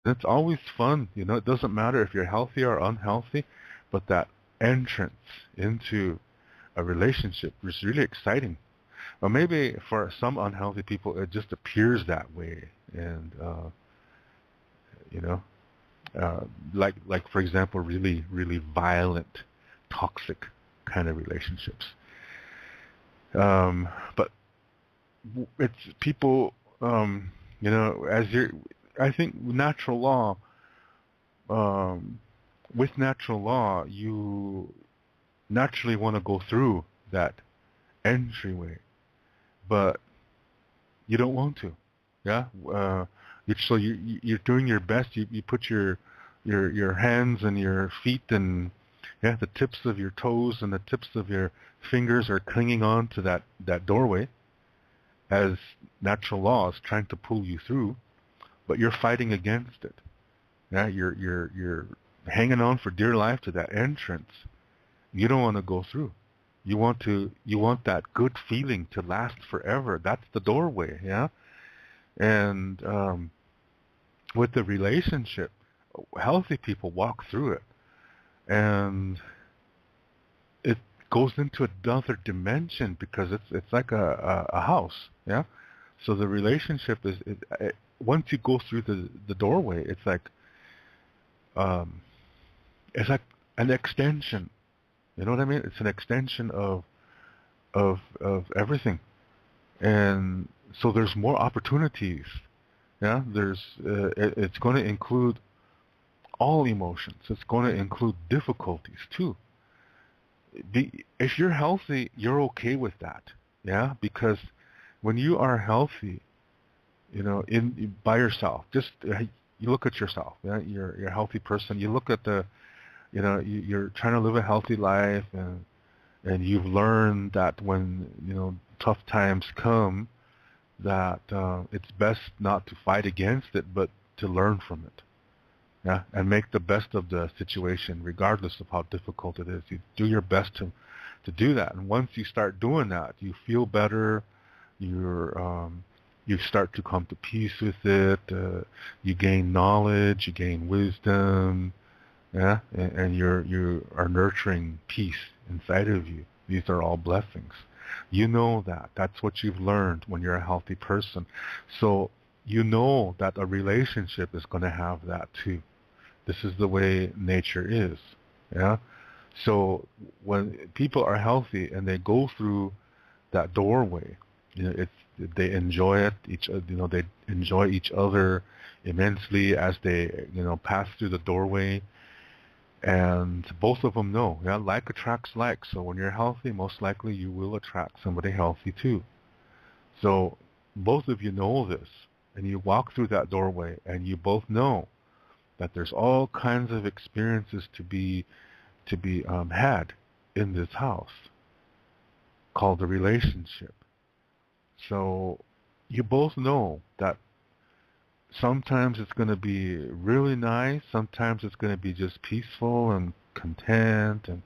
It's always fun. It doesn't matter if you're healthy or unhealthy, but that entrance into a relationship is really exciting. Or maybe for some unhealthy people, it just appears that way. And, you know, uh, like for example, really, really violent, toxic kind of relationships. But it's people, as you're, I think natural law, um, with natural law, you naturally want to go through that entryway, but you don't want to. Yeah. So you're doing your best. You put your hands and your feet and yeah, the tips of your toes and the tips of your fingers are clinging on to that doorway as natural law is trying to pull you through, but you're fighting against it. Yeah, you're hanging on for dear life to that entrance. You don't want to go through. You want that good feeling to last forever. That's the doorway, yeah. And with the relationship, healthy people walk through it, and it goes into another dimension because it's like a house, yeah. So the relationship once you go through the doorway, um, it's like an extension. You know what I mean? It's an extension of everything, and so there's more opportunities. Yeah, it's going to include all emotions. It's going to include difficulties too. If you're healthy, you're okay with that. Yeah, because when you are healthy, in by yourself, just you look at yourself. Yeah, you're a healthy person. You look at you're trying to live a healthy life, and you've learned that when tough times come, that it's best not to fight against it, but to learn from it. Yeah, and make the best of the situation, regardless of how difficult it is. You do your best to do that, and once you start doing that, you feel better. You start to come to peace with it. You gain knowledge, you gain wisdom. Yeah, and you are nurturing peace inside of you. These are all blessings. You know that. That's what you've learned when you're a healthy person. So you know that a relationship is going to have that too. This is the way nature is. Yeah. So when people are healthy and they go through that doorway, they enjoy it. They enjoy each other immensely as they pass through the doorway. And both of them know, yeah, like attracts like. So when you're healthy, most likely you will attract somebody healthy too. So both of you know this, and you walk through that doorway, and you both know that there's all kinds of experiences to be had in this house called the relationship. So you both know that sometimes it's going to be really nice. Sometimes it's going to be just peaceful and content and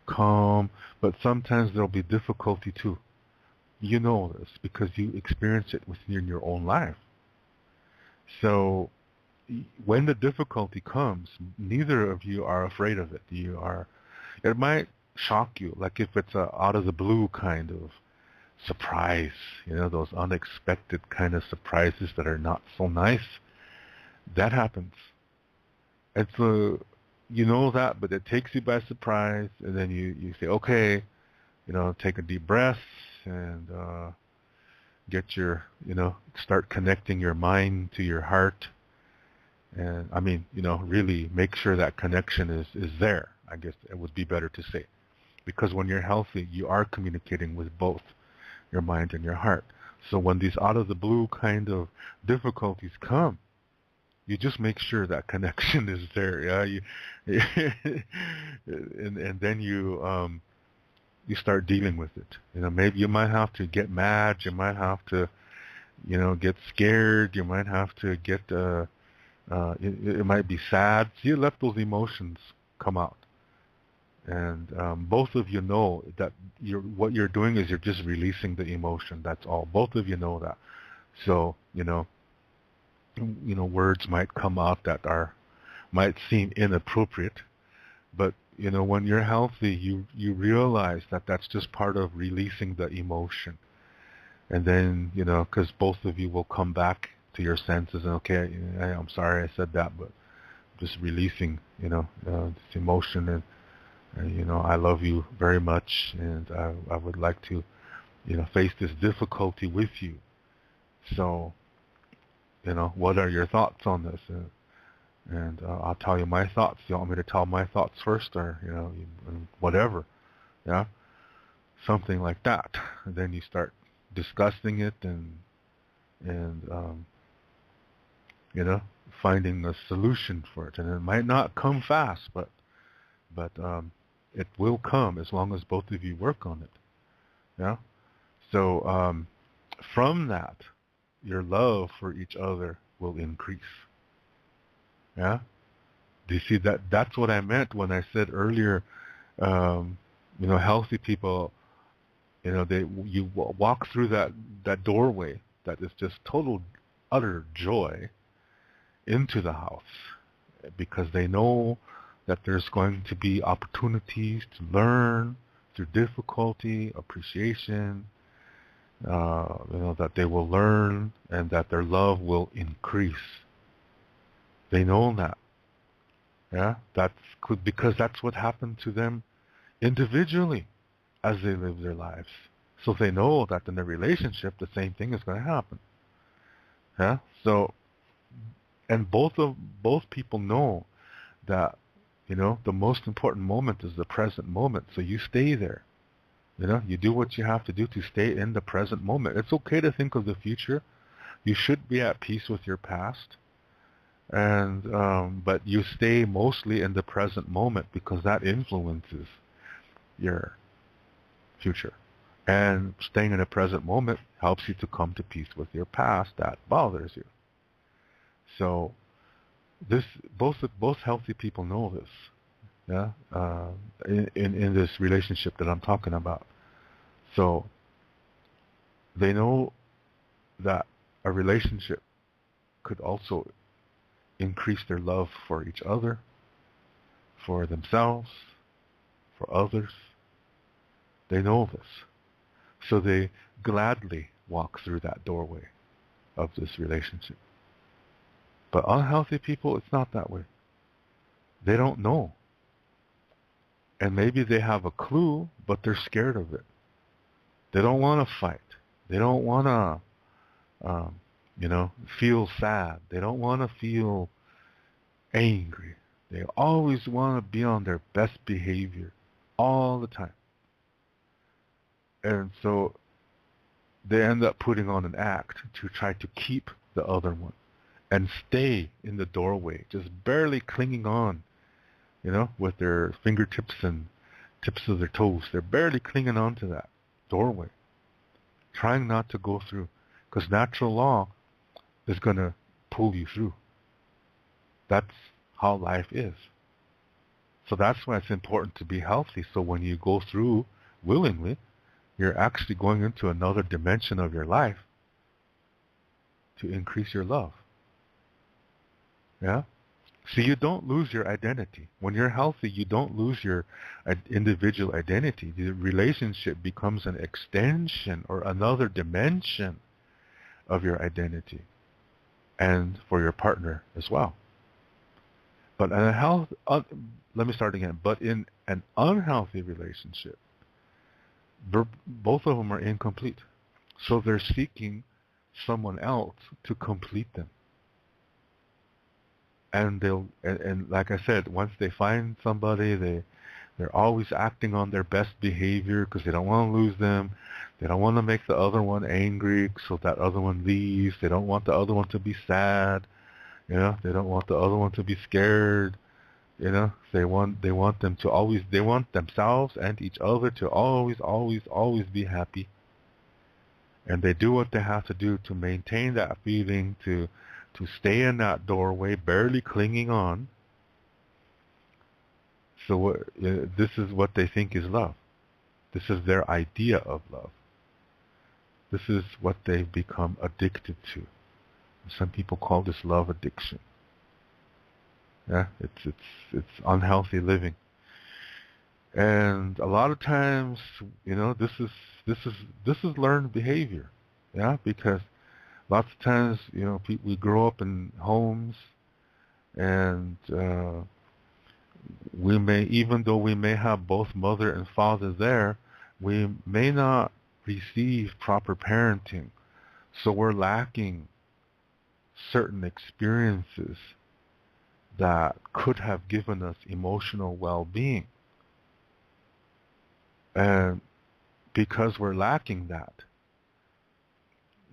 calm. But sometimes there'll be difficulty too. You know this because you experience it within your own life. So when the difficulty comes, neither of you are afraid of it. It might shock you, like if it's a out of the blue kind of surprise, those unexpected kind of surprises that are not so nice. That happens. And so you know that, but it takes you by surprise, and then you say, okay, take a deep breath and start connecting your mind to your heart. And really make sure that connection is there. I guess it would be better to say. Because when you're healthy, you are communicating with both your mind and your heart. So when these out of the blue kind of difficulties come, you just make sure that connection is there. Yeah, and then you start dealing with it. Maybe you might have to get mad. You might have to, get scared. You might have to get. It might be sad. So you let those emotions come out. And both of you know that what you're doing is you're just releasing the emotion. That's all. Both of you know that. So, words might come out that might seem inappropriate, but when you're healthy, you realize that that's just part of releasing the emotion. And then, because both of you will come back to your senses and, okay, I'm sorry I said that, but just releasing, this emotion, and I love you very much, and I would like to, face this difficulty with you. So, what are your thoughts on this? And I'll tell you my thoughts. You want me to tell my thoughts first, or whatever, yeah, something like that. And then you start discussing it and finding a solution for it. And it might not come fast, but it will come as long as both of you work on it. Yeah. So from that, your love for each other will increase. Yeah. Do you see that? That's what I meant when I said earlier. Healthy people. You walk through that doorway that is just total, utter joy into the house, because they know that there's going to be opportunities to learn through difficulty, appreciation, that they will learn and that their love will increase. They know that. Yeah, because that's what happened to them individually as they live their lives. So they know that in their relationship, the same thing is going to happen. Yeah. So, and both people know that, the most important moment is the present moment. So you stay there. You do what you have to do to stay in the present moment. It's okay to think of the future. You should be at peace with your past. And but you stay mostly in the present moment, because that influences your future. And staying in the present moment helps you to come to peace with your past that bothers you. So both healthy people know this. Yeah, in this relationship that I'm talking about. So they know that a relationship could also increase their love for each other, for themselves, for others. They know this. So they gladly walk through that doorway of this relationship. But unhealthy people, it's not that way. They don't know. And maybe they have a clue, but they're scared of it. They don't want to fight. They don't want to, feel sad. They don't want to feel angry. They always want to be on their best behavior all the time. And so they end up putting on an act to try to keep the other one and stay in the doorway, just barely clinging on, with their fingertips and tips of their toes. They're barely clinging on to that doorway, trying not to go through, because natural law is going to pull you through. That's how life is. So that's why it's important to be healthy. So when you go through willingly, you're actually going into another dimension of your life to increase your love. Yeah? So you don't lose your identity. When you're healthy, you don't lose your individual identity. The relationship becomes an extension or another dimension of your identity, and for your partner as well. But let me start again. But in an unhealthy relationship, both of them are incomplete. So they're seeking someone else to complete them. And and like I said, once they find somebody, they're always acting on their best behavior because they don't want to lose them. They don't want to make the other one angry so that other one leaves. They don't want the other one to be sad. They don't want the other one to be scared. They want them to always, they want themselves and each other to always be happy. And they do what they have to do to maintain that feeling, to stay in that doorway, barely clinging on. So this is what they think is love. This is their idea of love. This is what they've become addicted to. Some people call this love addiction. Yeah, it's unhealthy living. And a lot of times, this is this is this is learned behavior. Yeah, because lots of times, we grow up in homes, and we may, even though we may have both mother and father there, we may not receive proper parenting. So we're lacking certain experiences that could have given us emotional well-being. And because we're lacking that,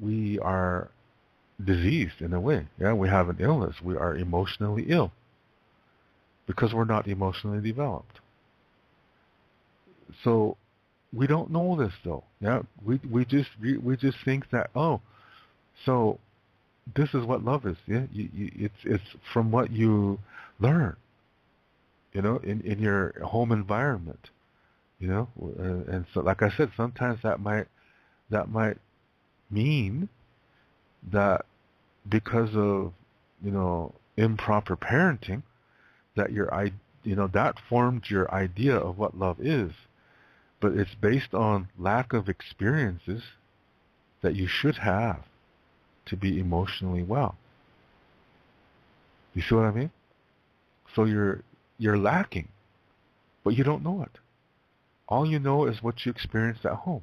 we are diseased in a way. Yeah, we have an illness. We are emotionally ill because we're not emotionally developed. So we don't know this though. Yeah, we just think that, oh, so this is what love is. Yeah, it's from what you learn, in your home environment, and so like I said, sometimes that might mean that because of improper parenting, that that formed your idea of what love is, but it's based on lack of experiences that you should have to be emotionally well. You see what I mean? So you're lacking, but you don't know it. All you know is what you experienced at home.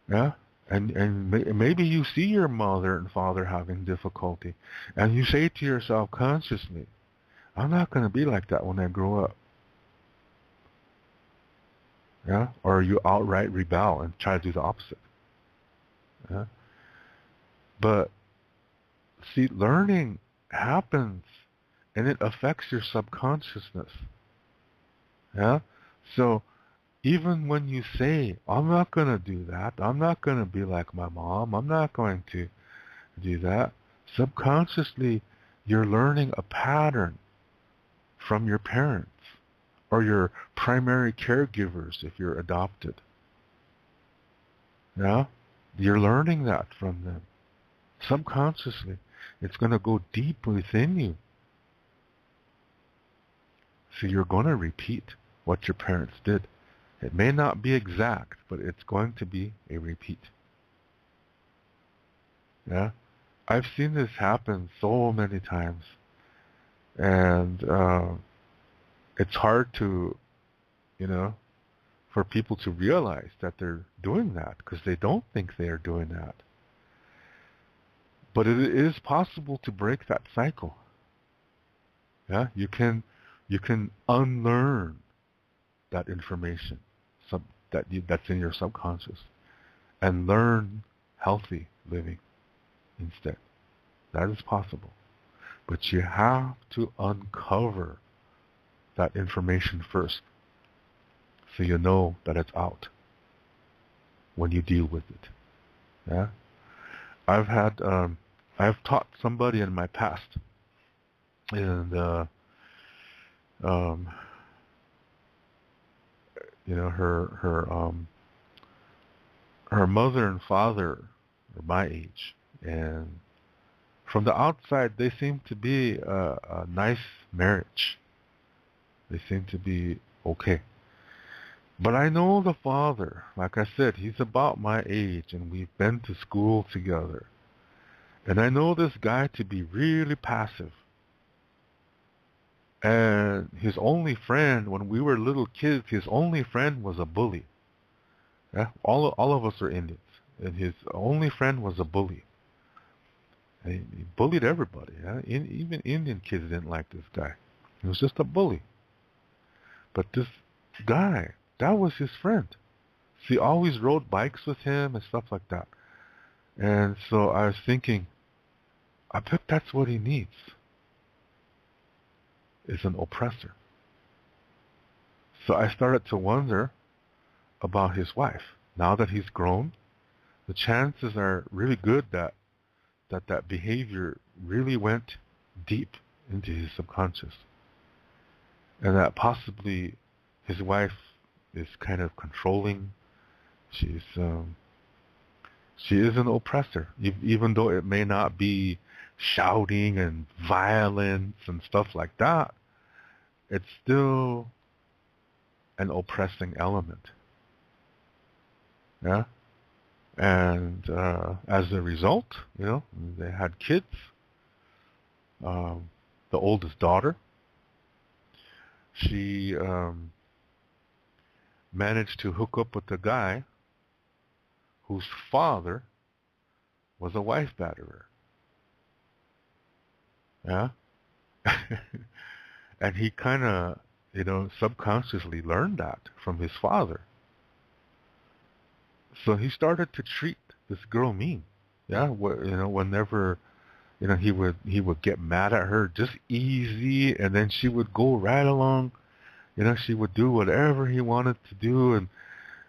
Yeah? And maybe you see your mother and father having difficulty, and you say to yourself consciously, I'm not going to be like that when I grow up. Yeah? Or you outright rebel and try to do the opposite. Yeah? But see, learning happens, and it affects your subconsciousness. Yeah? So even when you say, I'm not going to do that, I'm not going to be like my mom, I'm not going to do that, subconsciously you're learning a pattern from your parents or your primary caregivers if you're adopted. Yeah? You're learning that from them. Subconsciously. It's going to go deep within you. So you're going to repeat what your parents did. It may not be exact, but it's going to be a repeat. Yeah? I've seen this happen so many times. And it's hard to, for people to realize that they're doing that because they don't think they are doing that. But it is possible to break that cycle. Yeah, you can unlearn that information that's in your subconscious and learn healthy living instead. That is possible. But you have to uncover that information first so you know that it's out when you deal with it. Yeah? I've taught somebody in my past, and her mother and father are my age, and from the outside they seem to be a nice marriage. They seem to be okay. But I know the father, like I said, he's about my age, and we've been to school together. And I know this guy to be really passive. And his only friend, when we were little kids, his only friend was a bully. Yeah? All of us are Indians. And his only friend was a bully. And he bullied everybody. Yeah? Even Indian kids didn't like this guy. He was just a bully. But this guy, that was his friend. So he always rode bikes with him and stuff like that. And so I was thinking, I bet that's what he needs, is an oppressor. So I started to wonder about his wife. Now that he's grown, the chances are really good that behavior really went deep into his subconscious. And that possibly his wife is kind of controlling. She is an oppressor, even though it may not be shouting and violence and stuff like that. It's still an oppressing element. Yeah, and as a result, they had kids. Um, the oldest daughter, she managed to hook up with a guy whose father was a wife batterer. Yeah, and he kind of, subconsciously learned that from his father. So he started to treat this girl mean. Yeah, whenever he would get mad at her just easy, and then she would go right along. She would do whatever he wanted to do,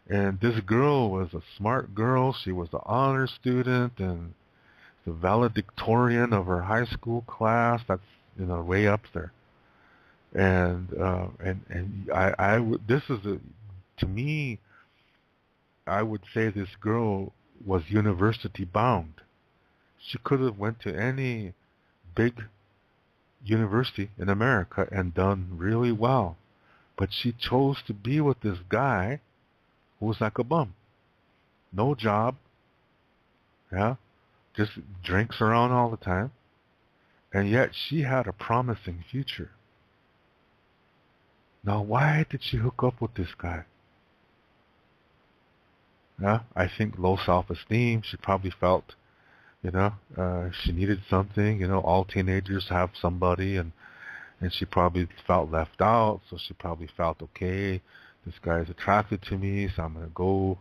and this girl was a smart girl. She was an honor student and the valedictorian of her high school class. That's way up there. And I would this is a to me I would say this girl was university bound. She could have went to any big university in America and done really well, but she chose to be with this guy who was like a bum, no job, yeah, just drinks around all the time, and yet she had a promising future. Now, why did she hook up with this guy? Yeah, I think low self-esteem. She probably felt, she needed something. All teenagers have somebody, and she probably felt left out. So she probably felt, okay, this guy is attracted to me, so I'm gonna go,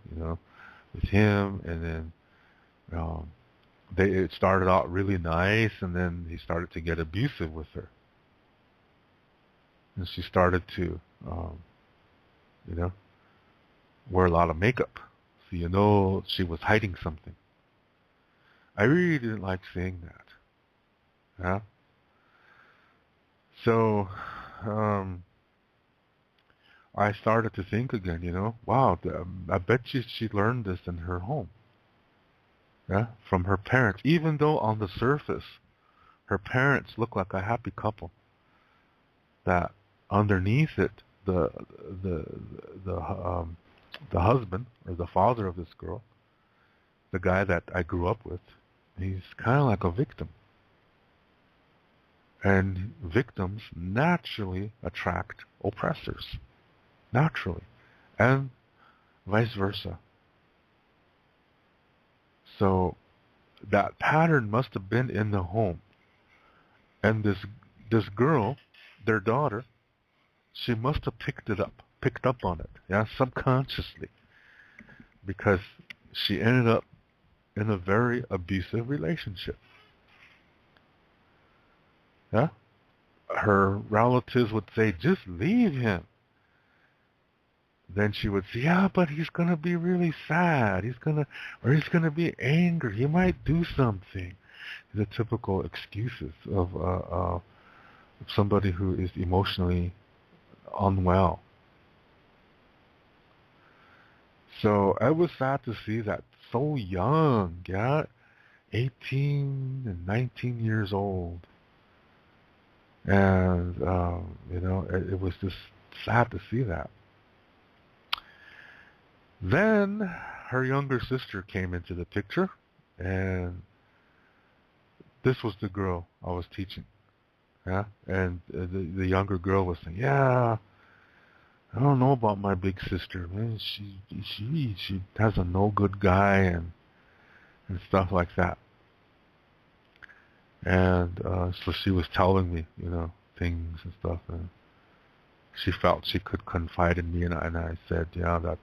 with him. And then it started out really nice, and then he started to get abusive with her, and she started to, wear a lot of makeup. So she was hiding something. I really didn't like seeing that. Yeah. So I started to think again. Wow, I bet she learned this in her home. Yeah, from her parents. Even though on the surface, her parents look like a happy couple, that underneath it, the husband or the father of this girl, the guy that I grew up with, he's kind of like a victim. And victims naturally attract oppressors. Naturally. And vice versa. So that pattern must have been in the home. And this girl, their daughter, she must have picked up on it, yeah, subconsciously. Because she ended up in a very abusive relationship. Yeah? Her relatives would say, just leave him. Then she would say, yeah, but he's going to be really sad. He's going to be angry. He might do something. The typical excuses of somebody who is emotionally unwell. So I was sad to see that so young, yeah, 18 and 19 years old. And, it was just sad to see that. Then her younger sister came into the picture, and this was the girl I was teaching. Yeah, and the younger girl was saying, yeah, I don't know about my big sister, man. She has a no good guy and stuff like that. And so she was telling me, things and stuff, and she felt she could confide in me, and I said, yeah, that's,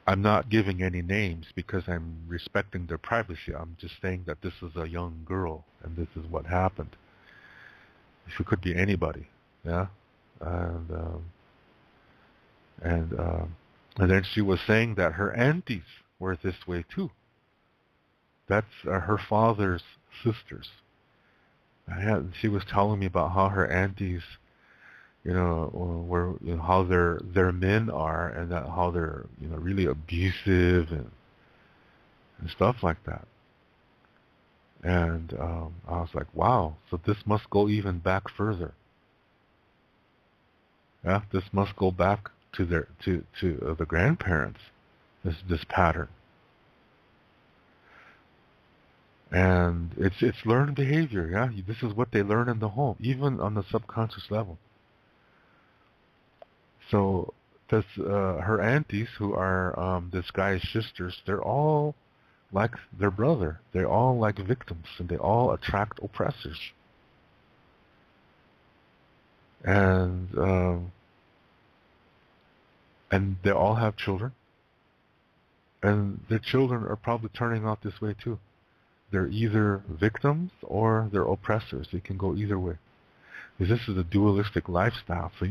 I'm not giving any names because I'm respecting their privacy. I'm just saying that this is a young girl and this is what happened. She could be anybody, yeah. And then she was saying that her aunties were this way too. That's her father's sisters. She was telling me about how her aunties, where how their men are, and that how they're really abusive and stuff like that. And I was like, wow, so this must go even back further. Yeah, this must go back to the grandparents. This pattern, and it's learned behavior. Yeah, this is what they learn in the home, even on the subconscious level. So this her aunties, who are this guy's sisters, they're all like their brother. They're all like victims, and they all attract oppressors. And and they all have children, and their children are probably turning out this way too. They're either victims or they're oppressors. They can go either way. Because this is a dualistic lifestyle, so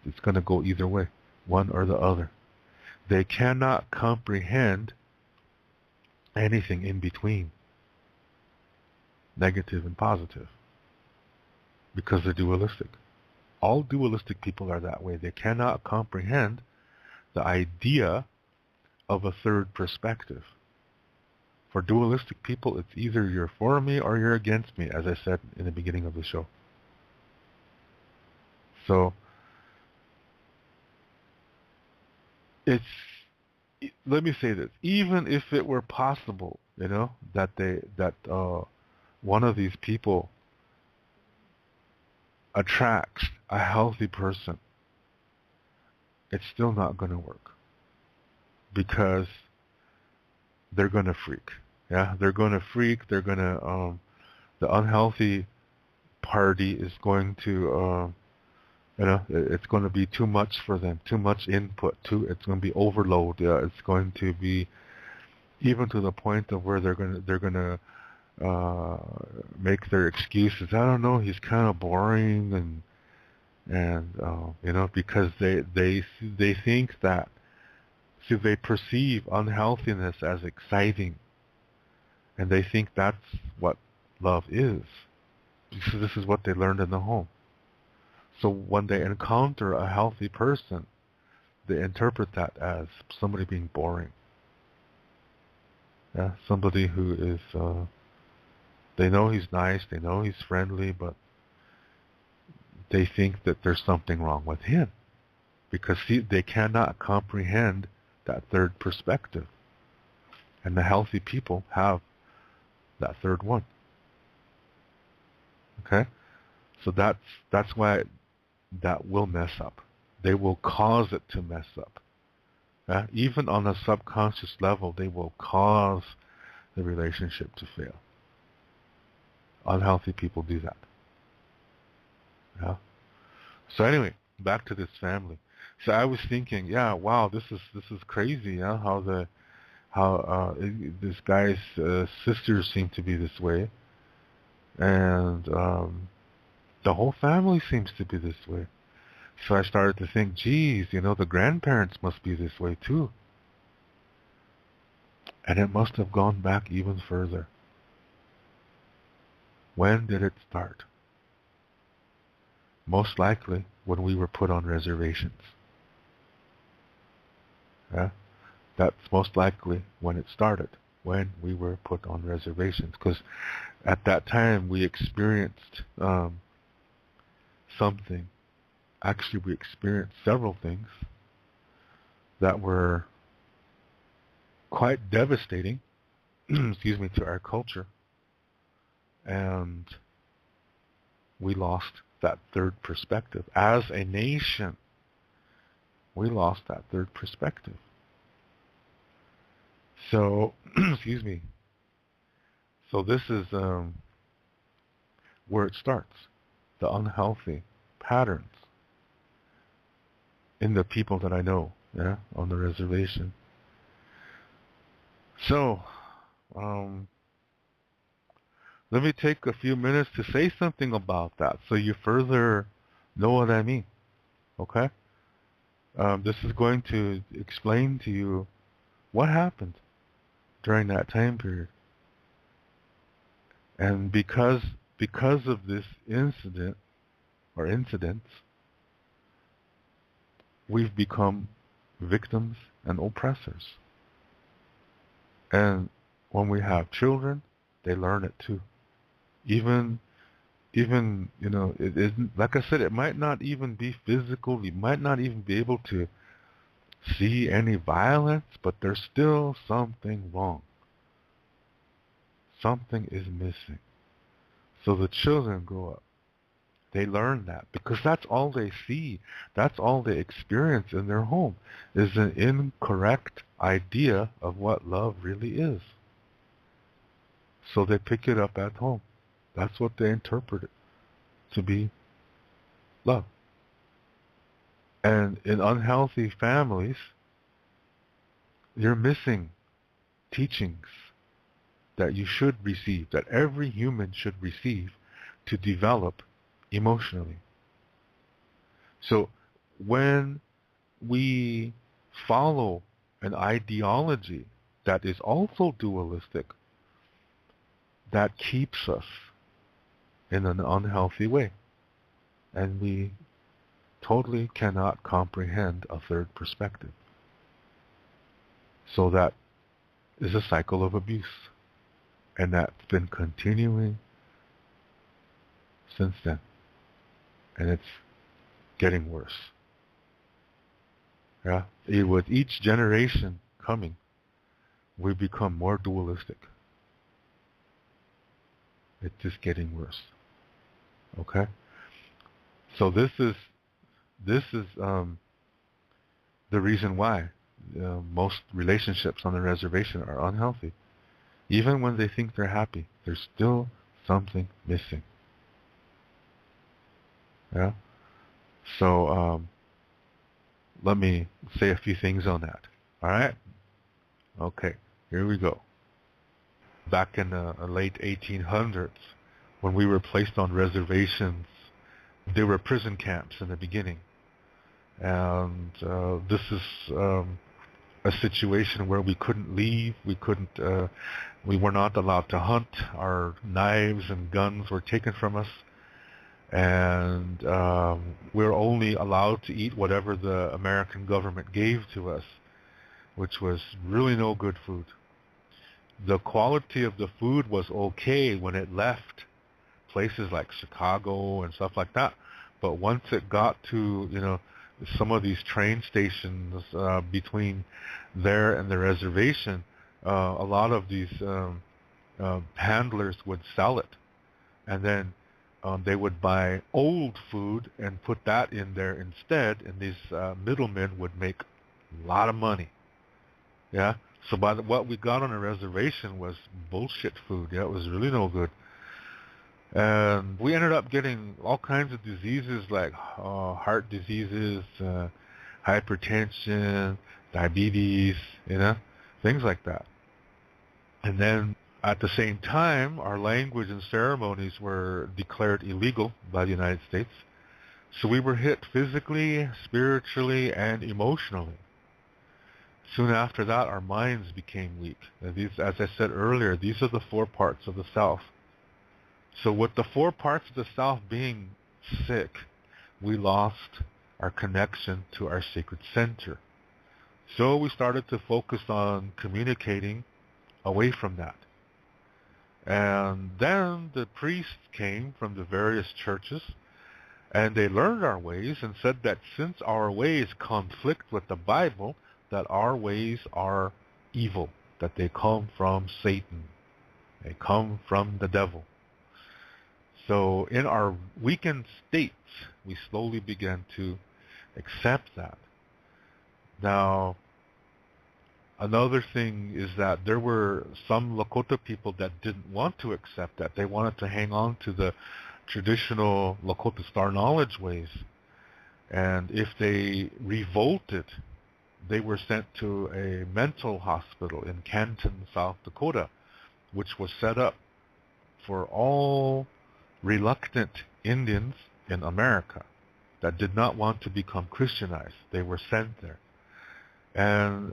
it's going to go either way, one or the other. They cannot comprehend anything in between, negative and positive, because they're dualistic. All dualistic people are that way. They cannot comprehend the idea of a third perspective. For dualistic people, it's either you're for me or you're against me, as I said in the beginning of the show. So let me say this: even if it were possible, that one of these people attracts a healthy person, it's still not going to work, because they're going to freak. Yeah, they're going to freak. They're going to the unhealthy party is going to it's going to be too much for them, too much input, it's going to be overload. It's going to be even to the point of where they're going to make their excuses. I don't know, he's kind of boring, and because they think that, see, they perceive unhealthiness as exciting, and they think that's what love is. So this is what they learned in the home. So when they encounter a healthy person, they interpret that as somebody being boring. Yeah, somebody who is, they know he's nice, they know he's friendly, but they think that there's something wrong with him, because they cannot comprehend that third perspective. And the healthy people have that third one. Okay? So that's why that will mess up. They will cause it to mess up. Even on a subconscious level, they will cause the relationship to fail. Unhealthy people do that. Yeah. So anyway, back to this family. So I was thinking, yeah, wow, this is crazy. Yeah, how this guy's sisters seem to be this way, and the whole family seems to be this way. So I started to think, geez, the grandparents must be this way too. And it must have gone back even further. When did it start? Most likely when we were put on reservations. Yeah? That's most likely when it started, when we were put on reservations. Because at that time we experienced something. Actually, we experienced several things that were quite devastating, excuse me, to our culture. And we lost that third perspective. As a nation, we lost that third perspective. So, excuse me. So this is where it starts. The unhealthy patterns in the people that I know, yeah, on the reservation. So, let me take a few minutes to say something about that, so you further know what I mean. Okay? This is going to explain to you what happened during that time period. And because of this incident or incidents, we've become victims and oppressors. And When we have children, they learn it too. Even it isn't, like I said, it might not even be physical. You might not even be able to see any violence, but there's still something wrong. Something is missing. So the children grow up. They learn that because that's all they see. That's all they experience in their home is an incorrect idea of what love really is. So they pick it up at home. That's what they interpret it to be love. And in unhealthy families, you're missing teachings that you should receive, that every human should receive to develop emotionally. So when we follow an ideology that is also dualistic, that keeps us in an unhealthy way. And we totally cannot comprehend a third perspective. So that is a cycle of abuse. And that's been continuing since then. And it's getting worse. Yeah? With each generation coming, we become more dualistic. It's just getting worse. Okay? So this is the reason why most relationships on the reservation are unhealthy. Even when they think they're happy, there's still something missing. Yeah? So let me say a few things on that. All right? Okay, here we go. Back in the late 1800s, when we were placed on reservations, there were prison camps in the beginning. And this is a situation where we couldn't leave, we were not allowed to hunt, our knives and guns were taken from us, and we were only allowed to eat whatever the American government gave to us, which was really no good food. The quality of the food was okay when it left places like Chicago and stuff like that, but once it got to, some of these train stations between there and the reservation, a lot of these handlers would sell it, and then they would buy old food and put that in there instead, and these middlemen would make a lot of money. Yeah. So what we got on a reservation was bullshit food. Yeah, it was really no good. And we ended up getting all kinds of diseases like heart diseases, hypertension, diabetes, things like that. And then at the same time, our language and ceremonies were declared illegal by the United States. So we were hit physically, spiritually, and emotionally. Soon after that, our minds became weak. These, as I said earlier, these are the four parts of the self. So with the four parts of the self being sick, we lost our connection to our sacred center. So we started to focus on communicating away from that. And then the priests came from the various churches, and they learned our ways and said that since our ways conflict with the Bible, that our ways are evil, that they come from Satan. They come from the devil. So in our weakened states, we slowly began to accept that. Now, another thing is that there were some Lakota people that didn't want to accept that. They wanted to hang on to the traditional Lakota star knowledge ways. And if they revolted, they were sent to a mental hospital in Canton, South Dakota, which was set up for all reluctant Indians in America that did not want to become Christianized. They were sent there. And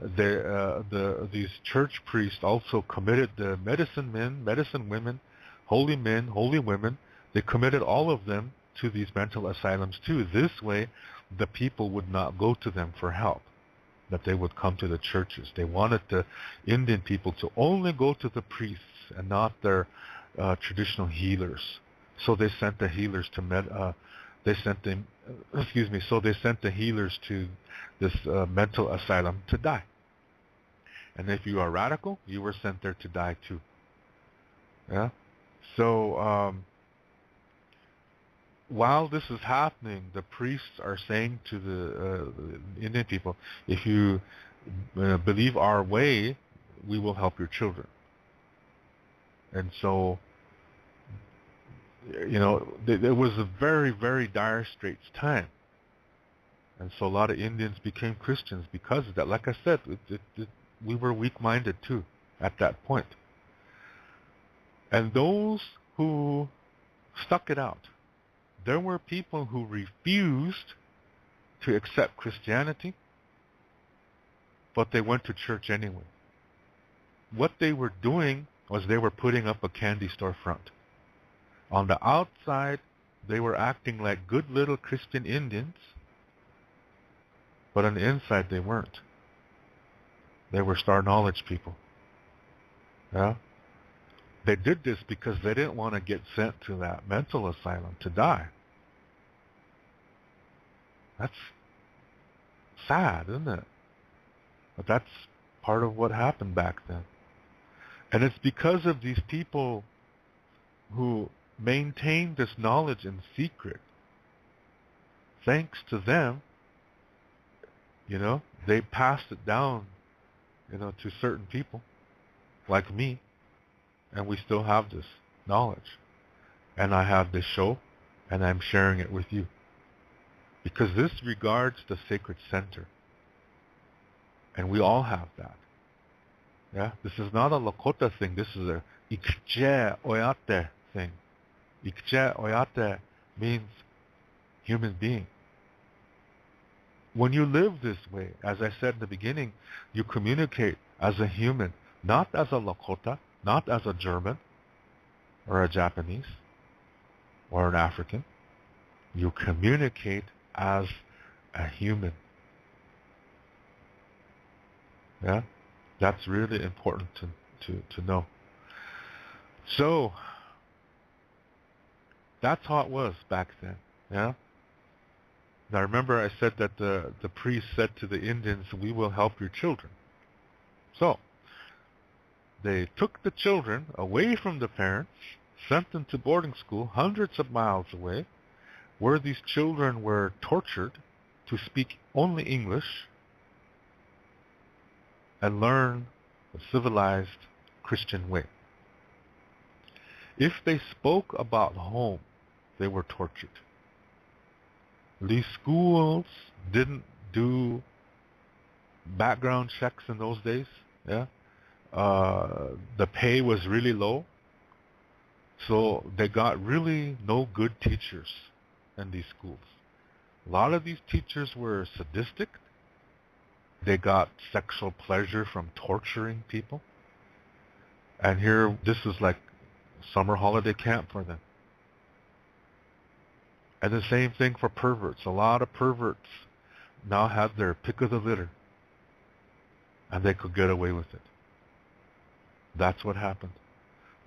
these church priests also committed the medicine men, medicine women, holy men, holy women. They committed all of them to these mental asylums too. This way, the people would not go to them for help. that they would come to the churches. They wanted the Indian people to only go to the priests and not their traditional healers. So they sent the healers to so they sent the healers to this mental asylum to die. And if you are radical, you were sent there to die too. Yeah. So while this is happening, the priests are saying to the Indian people, if you believe our way, we will help your children. And so, there was a very, very dire straits time. And so a lot of Indians became Christians because of that. Like I said, we were weak-minded too at that point. And those who stuck it out, there were people who refused to accept Christianity, but they went to church anyway. What they were doing was they were putting up a candy store front. On the outside, they were acting like good little Christian Indians, but on the inside they weren't. They were star knowledge people. Yeah? They did this because they didn't want to get sent to that mental asylum to die. That's sad, isn't it? But that's part of what happened back then. And it's because of these people who maintained this knowledge in secret. Thanks to them, they passed it down, to certain people like me. And we still have this knowledge. And I have this show, and I'm sharing it with you. Because this regards the sacred center. And we all have that. Yeah? This is not a Lakota thing. This is a Ikje Oyate thing. Ikje Oyate means human being. When you live this way, as I said in the beginning, you communicate as a human, not as a Lakota, not as a German or a Japanese or an African. You communicate as a human. Yeah? That's really important to know. So, that's how it was back then. Yeah? Now remember I said that the priest said to the Indians, we will help your children. So, they took the children away from the parents, sent them to boarding school hundreds of miles away, where these children were tortured to speak only English and learn a civilized Christian way. If they spoke about home, they were tortured. These schools didn't do background checks in those days. Yeah. The pay was really low, so they got really no good teachers in these schools. A lot of these teachers were sadistic. They got sexual pleasure from torturing people. And here, this is like summer holiday camp for them. And the same thing for perverts. A lot of perverts now had their pick of the litter, and they could get away with it. That's what happened.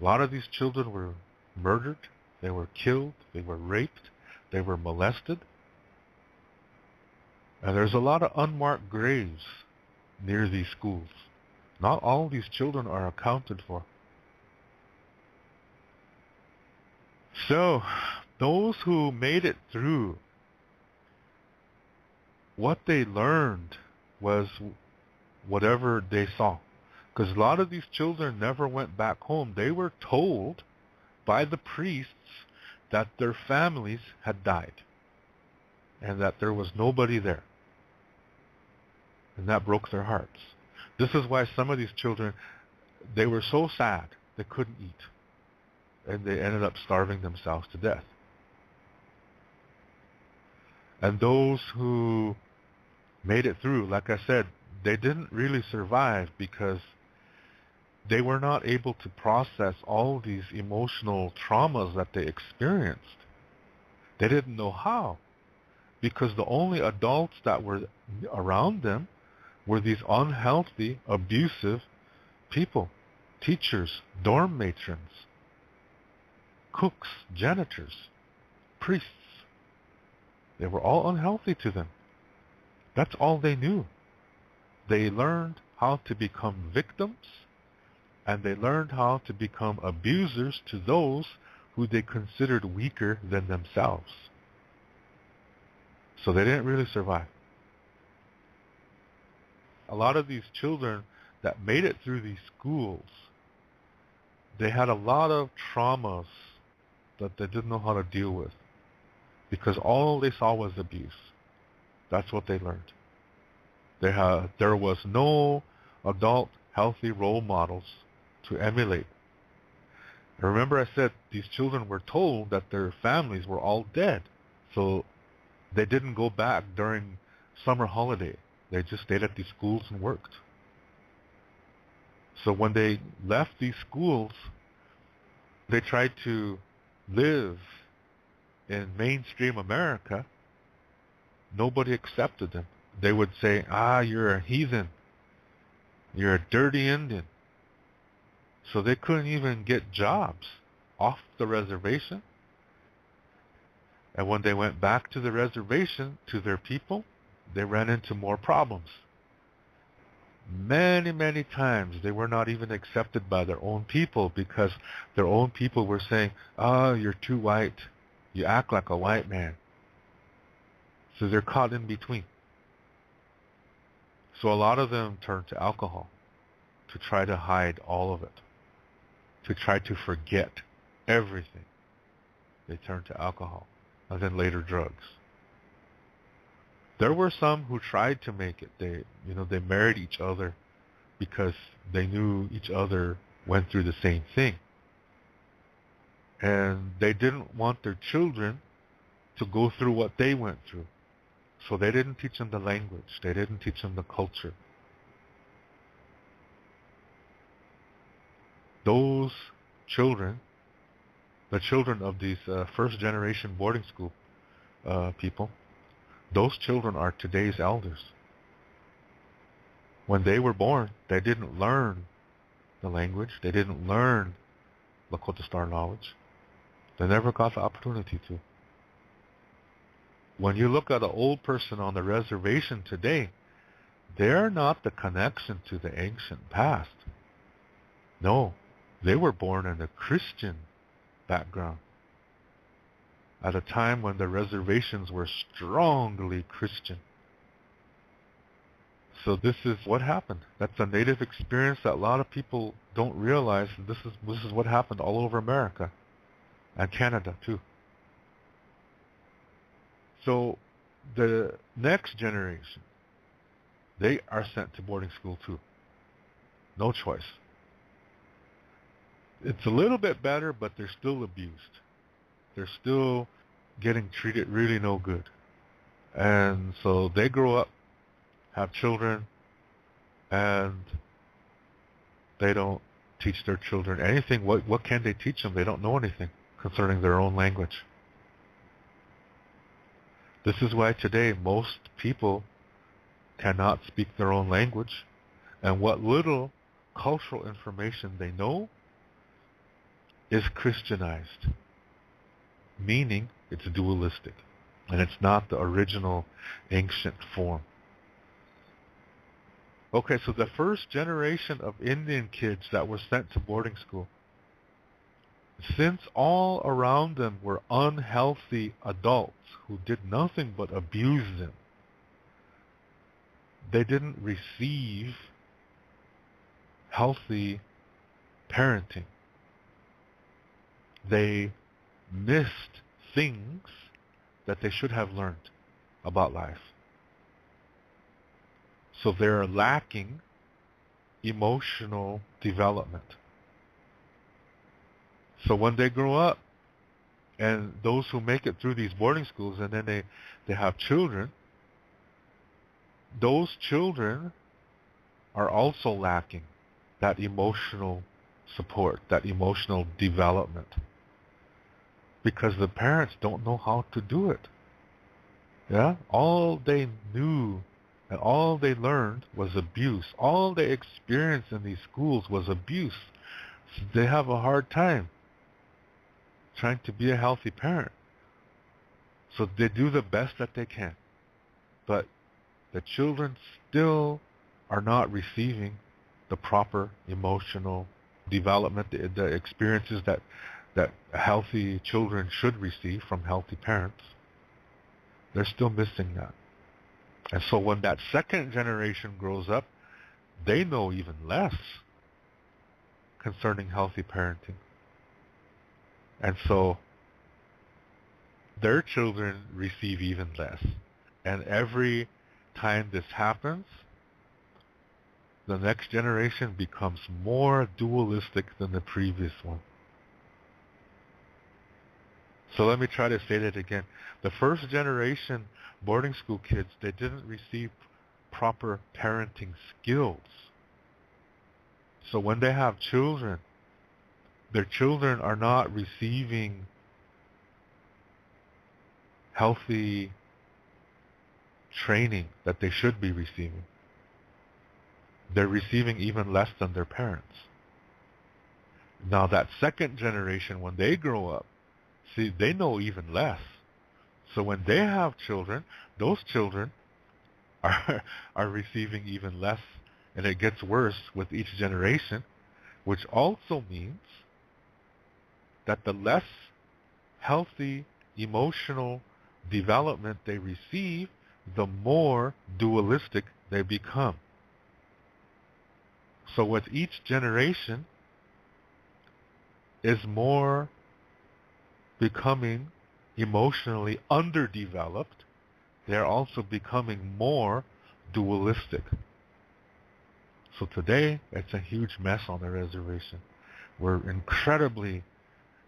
A lot of these children were murdered, they were killed, they were raped, they were molested. And there's a lot of unmarked graves near these schools. Not all these children are accounted for. So, those who made it through, what they learned was whatever they saw. Because a lot of these children never went back home. They were told by the priests that their families had died and that there was nobody there. And that broke their hearts. This is why some of these children, they were so sad they couldn't eat. And they ended up starving themselves to death. And those who made it through, like I said, they didn't really survive because they were not able to process all these emotional traumas that they experienced. They didn't know how, because the only adults that were around them were these unhealthy, abusive people. Teachers, dorm matrons, cooks, janitors, priests. They were all unhealthy to them. That's all they knew. They learned how to become victims, and they learned how to become abusers to those who they considered weaker than themselves. So they didn't really survive. A lot of these children that made it through these schools, they had a lot of traumas that they didn't know how to deal with because all they saw was abuse. That's what they learned. There was no adult healthy role models to emulate. And remember I said these children were told that their families were all dead. So they didn't go back during summer holiday. They just stayed at these schools and worked. So when they left these schools, they tried to live in mainstream America. Nobody accepted them. They would say, you're a heathen. You're a dirty Indian. So they couldn't even get jobs off the reservation. And when they went back to the reservation, to their people, they ran into more problems. Many, many times they were not even accepted by their own people because their own people were saying, you're too white. You act like a white man. So they're caught in between. So a lot of them turned to alcohol to try to hide all of it, to try to forget everything. They turned to alcohol and then later drugs. There were some who tried to make it. They married each other because they knew each other went through the same thing. And they didn't want their children to go through what they went through. So they didn't teach them the language. They didn't teach them the culture. Those children, the children of these first generation boarding school people, those children are today's elders. When they were born, they didn't learn the language. They didn't learn Lakota Star knowledge. They never got the opportunity to. When you look at an old person on the reservation today, they're not the connection to the ancient past. No, they were born in a Christian background at a time when the reservations were strongly Christian. So this is what happened. That's a native experience that a lot of people don't realize. This is what happened all over America and Canada too. So the next generation, they are sent to boarding school too. No choice. It's a little bit better, but they're still abused. They're still getting treated really no good. And so they grow up, have children, and they don't teach their children anything. What can they teach them? They don't know anything concerning their own language. This is why today most people cannot speak their own language, and what little cultural information they know is Christianized, meaning it's dualistic, and it's not the original ancient form. Okay, so the first generation of Indian kids that were sent to boarding school, since all around them were unhealthy adults who did nothing but abuse them, they didn't receive healthy parenting. They missed things that they should have learned about life. So they're lacking emotional development. So when they grow up, and those who make it through these boarding schools and then they have children, those children are also lacking that emotional support, that emotional development, because the parents don't know how to do it. Yeah? All they knew And all they learned was abuse. All they experienced in these schools was abuse. So they have a hard time trying to be a healthy parent. So they do the best that they can. But the children still are not receiving the proper emotional development, the experiences that healthy children should receive from healthy parents. They're still missing that. And so when that second generation grows up, they know even less concerning healthy parenting. And so their children receive even less. And every time this happens, the next generation becomes more dualistic than the previous one. So let me try to say that again. The first generation boarding school kids, they didn't receive proper parenting skills. So when they have children, their children are not receiving healthy training that they should be receiving. They're receiving even less than their parents. Now that second generation, when they grow up, see, they know even less. So when they have children, those children are receiving even less, and it gets worse with each generation, which also means that the less healthy emotional development they receive, the more dualistic they become. So with each generation is more becoming emotionally underdeveloped, they're also becoming more dualistic. So today, it's a huge mess on the reservation. We're incredibly,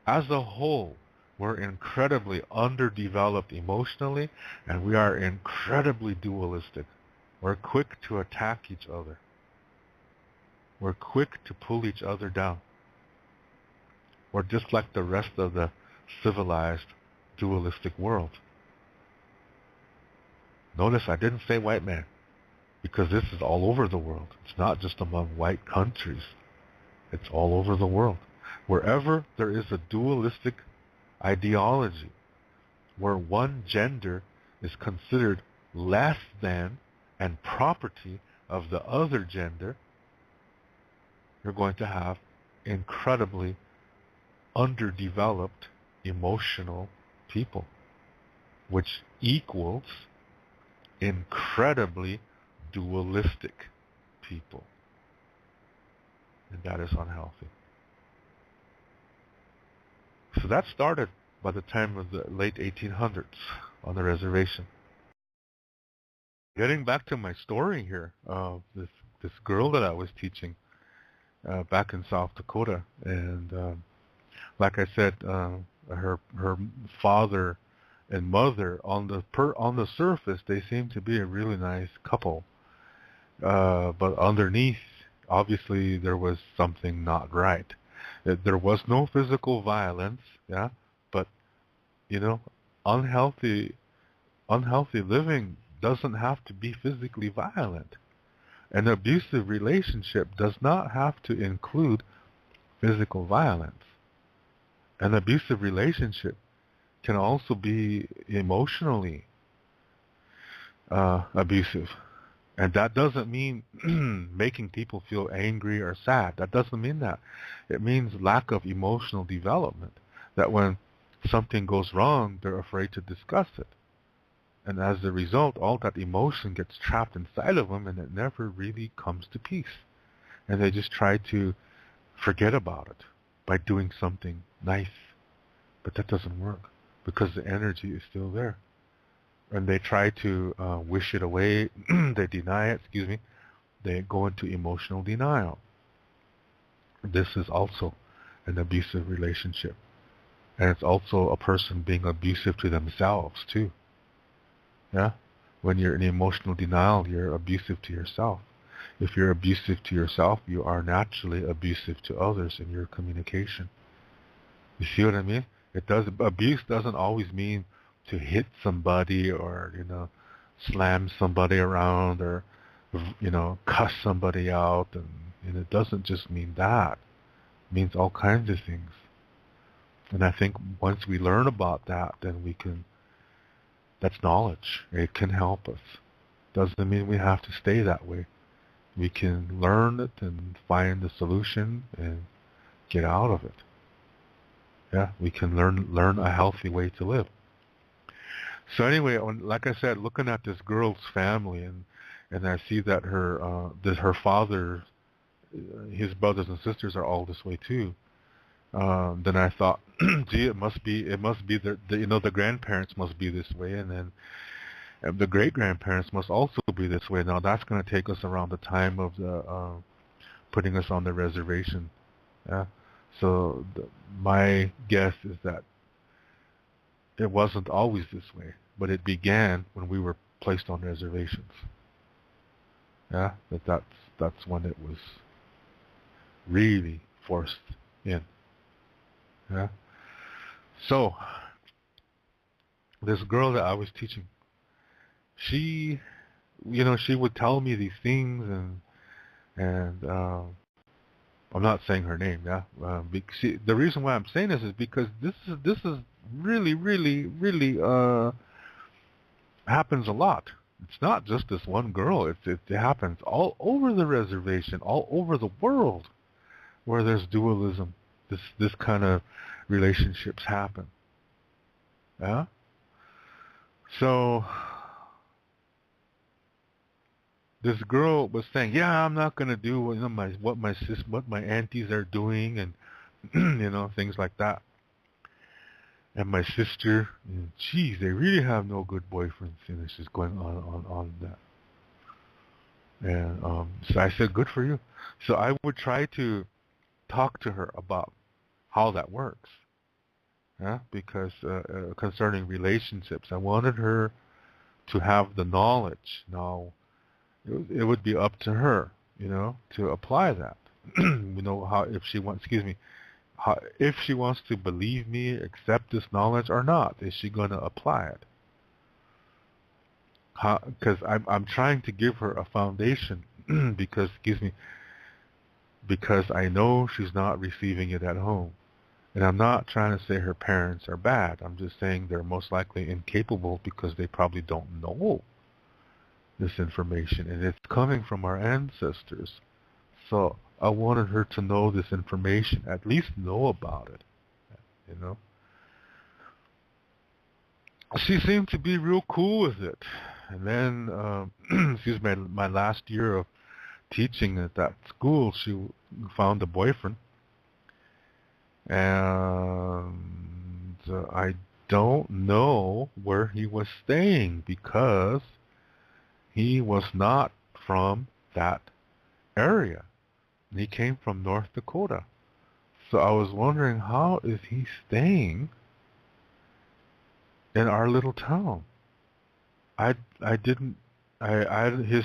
as a whole, we're incredibly underdeveloped emotionally, and we are incredibly dualistic. We're quick to attack each other. We're quick to pull each other down. We're just like the rest of the civilized, dualistic world. Notice I didn't say white man, because this is all over the world. It's not just among white countries. It's all over the world. Wherever there is a dualistic ideology, where one gender is considered less than and property of the other gender, you're going to have incredibly underdeveloped emotional people, which equals incredibly dualistic people. And that is unhealthy. So that started by the time of the late 1800s on the reservation. Getting back to my story here, this girl that I was teaching back in South Dakota, and like I said, her father and mother on the surface they seem to be a really nice couple, but underneath, obviously, there was something not right. There was no physical violence, yeah, but unhealthy living doesn't have to be physically violent. An abusive relationship does not have to include physical violence. An abusive relationship can also be emotionally abusive. And that doesn't mean making people feel angry or sad. That doesn't mean that. It means lack of emotional development. That when something goes wrong, they're afraid to discuss it. And as a result, all that emotion gets trapped inside of them, and it never really comes to peace. And they just try to forget about it by doing something nice. But that doesn't work because the energy is still there. And they try to wish it away. They deny it, They go into emotional denial. This is also an abusive relationship. And it's also a person being abusive to themselves, too. Yeah? When you're in emotional denial, you're abusive to yourself. If you're abusive to yourself, you are naturally abusive to others in your communication. You see what I mean? Abuse doesn't always mean to hit somebody or, slam somebody around or, cuss somebody out. And it doesn't just mean that. It means all kinds of things. And I think once we learn about that, then that's knowledge. It can help us. Doesn't mean we have to stay that way. We can learn it and find the solution and get out of it. Yeah, we can learn a healthy way to live. So anyway, like I said, looking at this girl's family, and I see that her father, his brothers and sisters are all this way too. Then I thought, gee, it must be the grandparents must be this way, and then the great grandparents must also be this way. Now that's going to take us around the time of the putting us on the reservation. Yeah. So my guess is that it wasn't always this way, but it began when we were placed on reservations. Yeah, that's when it was really forced in. Yeah. So this girl that I was teaching, she, she would tell me these things, and I'm not saying her name. Yeah. See, the reason why I'm saying this is because this is really, really, really happens a lot. It's not just this one girl. It happens all over the reservation, all over the world, where there's dualism. This kind of relationships happen. Yeah. So this girl was saying, "Yeah, I'm not gonna do what my aunties are doing, and things like that." And my sister, geez, they really have no good boyfriends. She's going on that. And so I said, "Good for you." So I would try to talk to her about how that works. Yeah, because concerning relationships, I wanted her to have the knowledge. Now, it would be up to her, to apply that. How if she wants, excuse me, if she wants to believe me, accept this knowledge or not. Is she going to apply it? Because I'm trying to give her a foundation because, excuse me, because I know she's not receiving it at home. And I'm not trying to say her parents are bad. I'm just saying they're most likely incapable because they probably don't know this information, and it's coming from our ancestors. So I wanted her to know this information, at least know about it, you know. She seemed to be real cool with it. And then, excuse me, my last year of teaching at that school, she found a boyfriend. And I don't know where he was staying because he was not from that area. He came from North Dakota. So I was wondering, how is he staying in our little town? I didn't I his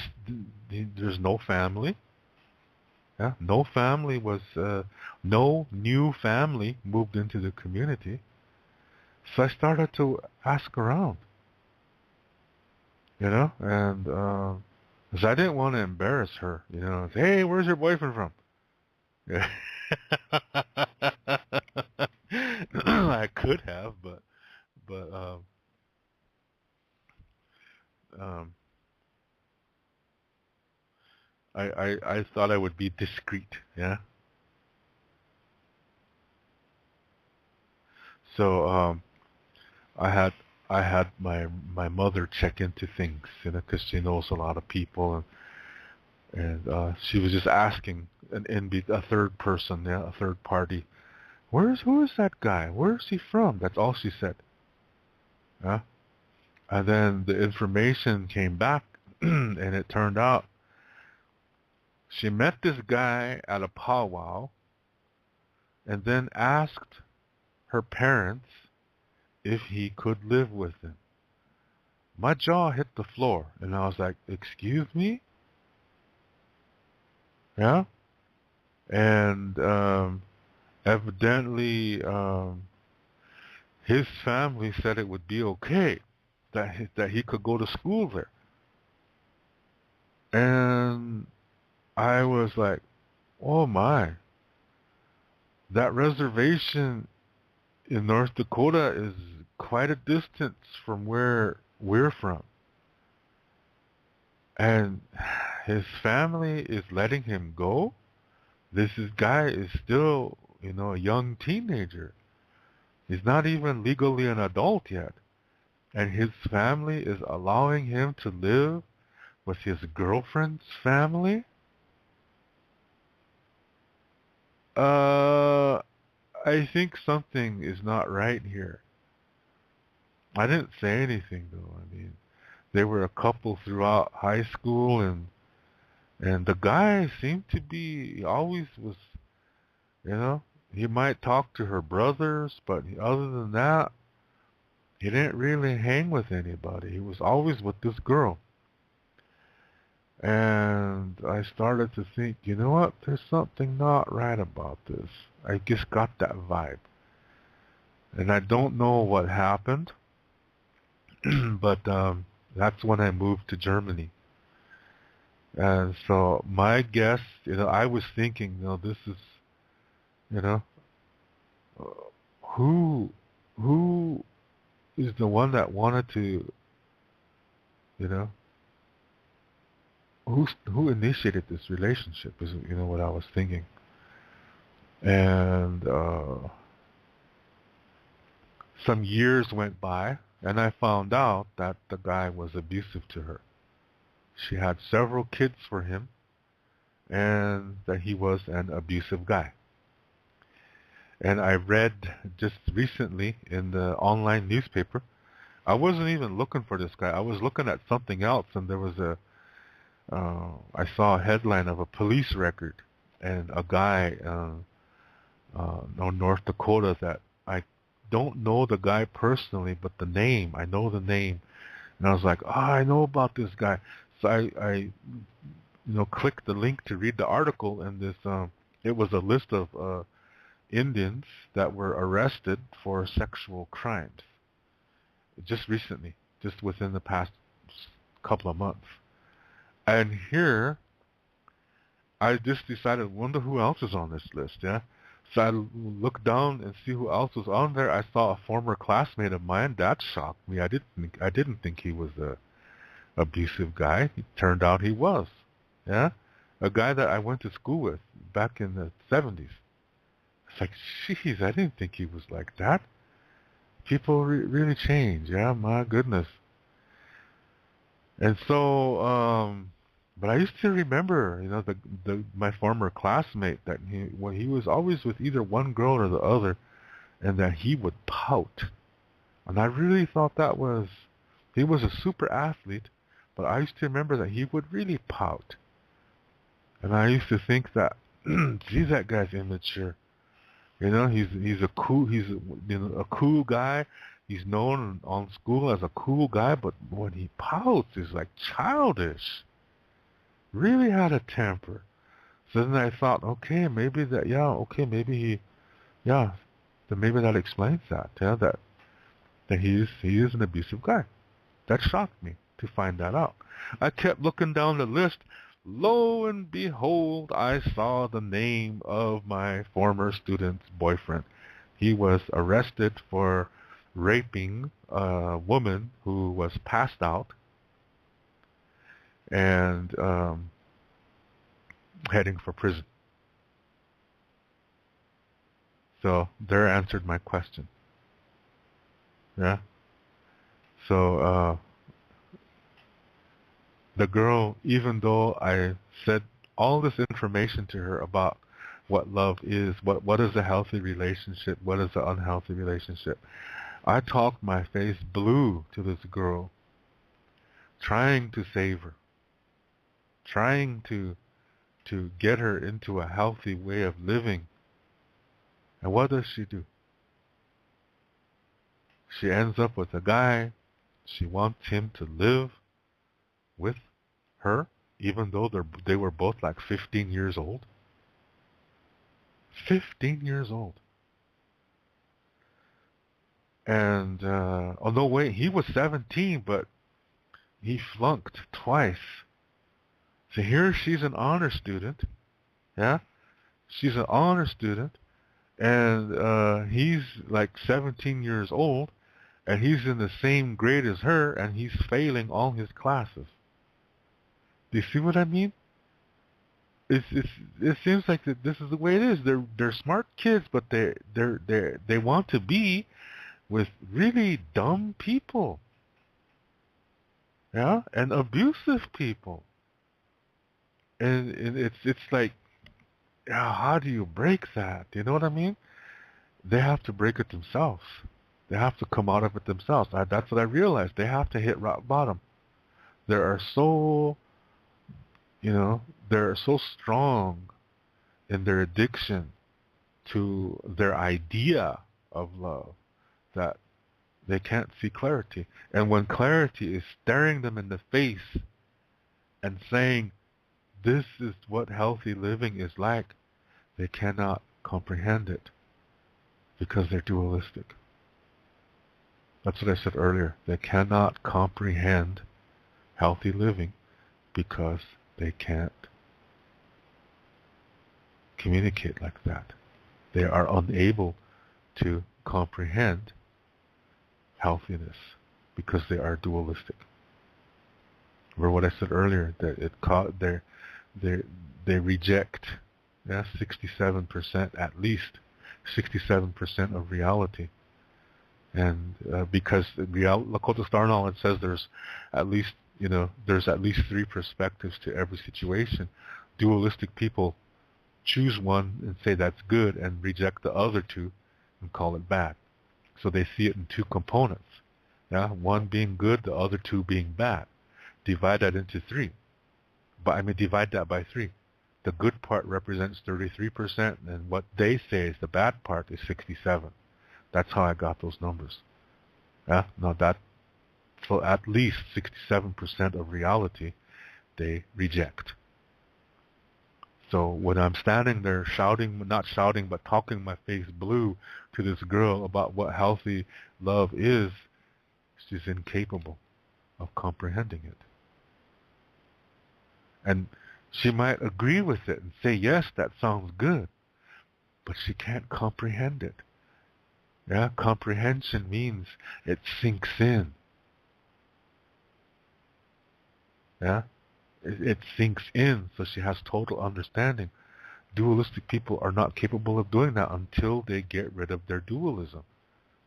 there's no family. Yeah, no family was no new family moved into the community. So I started to ask around, and 'cause I didn't want to embarrass her, Say, hey, where's your boyfriend from? Yeah. I could have, but um, I thought I would be discreet, yeah. So I had I had my mother check into things, because she knows a lot of people, and she was just asking a third person, yeah, a third party, who is that guy? Where is he from? That's all she said. Yeah. And then the information came back, and it turned out she met this guy at a powwow, and then asked her parents if he could live with them. My jaw hit the floor, and I was like, "Excuse me?" Yeah. And evidently, his family said it would be okay that he could go to school there. And I was like, oh my, that reservation in North Dakota is quite a distance from where we're from. And his family is letting him go. Guy is still, a young teenager. He's not even legally an adult yet. And his family is allowing him to live with his girlfriend's family? Uh, I think something is not right here. I didn't say anything though. I mean, they were a couple throughout high school, and the guy seemed to be he always was, you know, he might talk to her brothers, but other than that, he didn't really hang with anybody. He was always with this girl. And I started to think, you know what? There's something not right about this. I just got that vibe. And I don't know what happened, but that's when I moved to Germany. And so my guess, I was thinking, this is, you know, uh, who who is the one that wanted to, you know, who initiated this relationship is, what I was thinking. And some years went by, and I found out that the guy was abusive to her. She had several kids for him, and that he was an abusive guy. And I read just recently in the online newspaper. I wasn't even looking for this guy. I was looking at something else, and there was I saw a headline of a police record, and a guy, North Dakota, that I don't know the guy personally, but the name, I know the name. And I was like, I know about this guy. So I clicked the link to read the article, and it was a list of Indians that were arrested for sexual crimes just recently, just within the past couple of months. And here, I just decided, wonder who else is on this list, yeah? So I looked down and see who else was on there. I saw a former classmate of mine. That shocked me. I didn't think he was a abusive guy. It turned out he was, yeah? A guy that I went to school with back in the 70s. It's like, jeez, I didn't think he was like that. People really change, yeah, my goodness. And so, but I used to remember, the my former classmate that he was always with either one girl or the other, and that he would pout. And I really thought he was a super athlete, but I used to remember that he would really pout. And I used to think that, geez, that guy's immature. He's a cool guy. He's known on school as a cool guy, but when he pouts, it's like childish. Really had a temper. So then I thought, okay, maybe that, yeah, okay, maybe yeah, then maybe that explains that, yeah, that he is an abusive guy. That shocked me to find that out. I kept looking down the list. Lo and behold, I saw the name of my former student's boyfriend. He was arrested for raping a woman who was passed out and heading for prison. So there answered my question. Yeah. So the girl, even though I said all this information to her about what love is, what is a healthy relationship, what is an unhealthy relationship, I talked my face blue to this girl, trying to save her, trying to get her into a healthy way of living. And what does she do? She ends up with a guy. She wants him to live with her, even though they were both like 15 years old. 15 years old. And, oh no, wait, he was 17, but he flunked twice. So here she's an honor student. Yeah, she's an honor student, and he's like 17 years old, and he's in the same grade as her, and he's failing all his classes. Do you see what I mean? It's it seems like that this is the way it is. They're smart kids, but they want to be with really dumb people, yeah, and abusive people, and it's like, yeah, how do you break that? You know what I mean? They have to break it themselves. They have to come out of it themselves. That's what I realized. They have to hit rock bottom. They are so, you know, they're so strong in their addiction to their idea of love that they can't see clarity. And when clarity is staring them in the face and saying, this is what healthy living is like, they cannot comprehend it because they're dualistic. That's what I said earlier. They cannot comprehend healthy living because they can't communicate like that. They are unable to comprehend healthiness because they are dualistic. Remember what I said earlier, that they reject, 67%, at least 67% of reality. And because Lakota Star Knowledge says there's at least three perspectives to every situation. Dualistic people choose one and say that's good and reject the other two and call it bad. So they see it in two components. Yeah, one being good, the other two being bad. Divide that into three. Divide that by three. The good part represents 33%, and what they say is the bad part is 67. That's how I got those numbers. Yeah, so at least 67% of reality they reject. So when I'm standing there shouting, not shouting, but talking my face blue to this girl about what healthy love is, she's incapable of comprehending it. And she might agree with it and say, yes, that sounds good, but she can't comprehend it. Yeah, comprehension means it sinks in. Yeah, it sinks in, so she has total understanding. Dualistic people are not capable of doing that until they get rid of their dualism,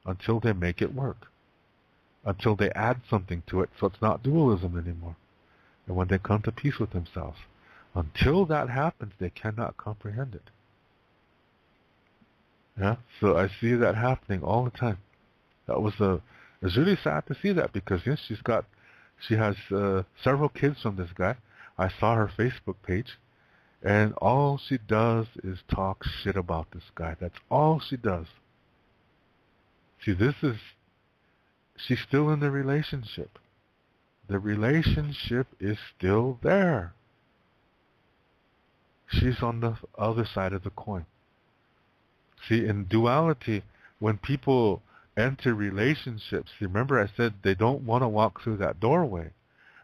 until they make it work, until they add something to it so it's not dualism anymore. And when they come to peace with themselves, until that happens, they cannot comprehend it. Yeah, so I see that happening all the time. It's really sad to see that because yes, she has several kids from this guy. I saw her Facebook page, and all she does is talk shit about this guy. That's all she does. See, she's still in the relationship. The relationship is still there. She's on the other side of the coin. See, in duality, when people enter relationships, remember I said they don't want to walk through that doorway.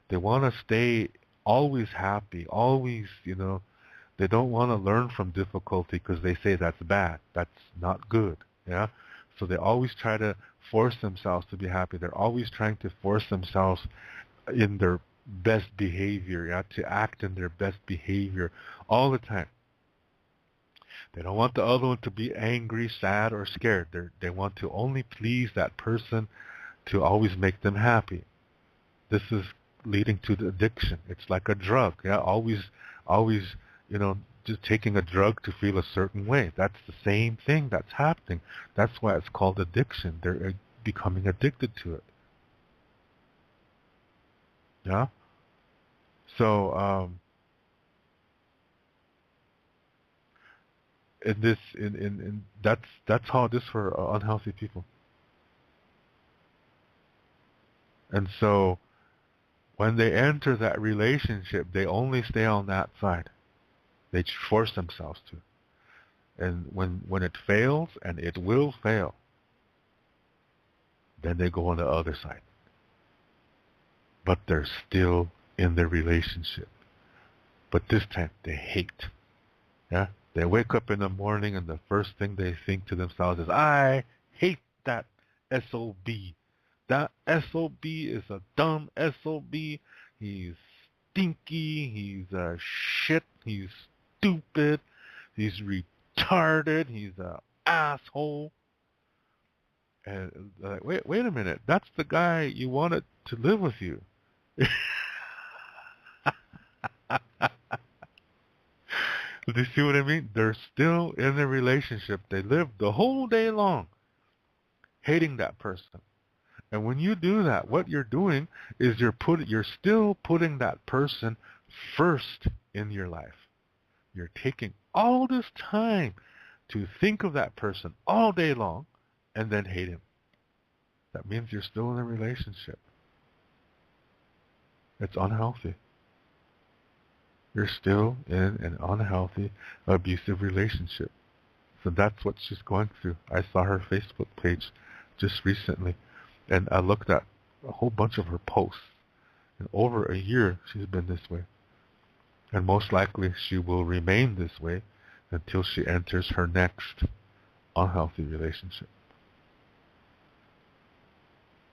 They want to stay always happy, always, they don't want to learn from difficulty because they say that's bad. That's not good. Yeah? So they always try to force themselves to be happy. They're always trying to force themselves in their best behavior, to act in their best behavior all the time. They don't want the other one to be angry, sad, or scared. They want to only please that person to always make them happy. This is leading to the addiction. It's like a drug. Yeah, always, just taking a drug to feel a certain way. That's the same thing that's happening. That's why it's called addiction. They're becoming addicted to it. Yeah. So, that's how it is for unhealthy people. And so, when they enter that relationship, they only stay on that side. They force themselves to. And when it fails, and it will fail, then they go on the other side. But they're still in the relationship. But this time they hate. Yeah, they wake up in the morning and the first thing they think to themselves is, "I hate that SOB. That SOB is a dumb SOB. He's stinky. He's a shit. He's stupid. He's retarded. He's a asshole." And like, wait a minute. That's the guy you wanted to live with you. Do you see what I mean? They're still in the relationship. They live the whole day long hating that person. And when you do that, what you're doing is you're still putting that person first in your life. You're taking all this time to think of that person all day long and then hate him. That means you're still in a relationship. It's unhealthy. You're still in an unhealthy, abusive relationship. So that's what she's going through. I saw her Facebook page just recently, and I looked at a whole bunch of her posts. And over a year, she's been this way. And most likely, she will remain this way until she enters her next unhealthy relationship.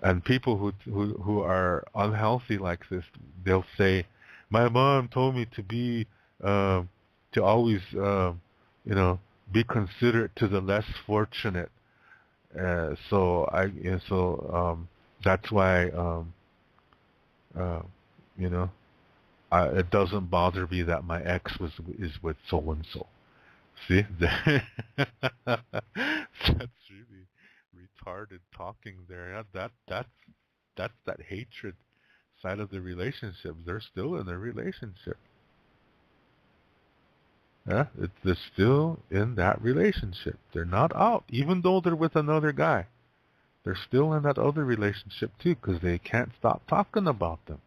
And people who are unhealthy like this, they'll say, "My mom told me to be, to always, be considerate to the less fortunate. So that's why, it doesn't bother me that my ex is with so and so." See, that's really retarded talking there. That's that hatred side of the relationship. They're still in a relationship. Yeah, they're still in that relationship. They're not out, even though they're with another guy. They're still in that other relationship too, because they can't stop talking about them.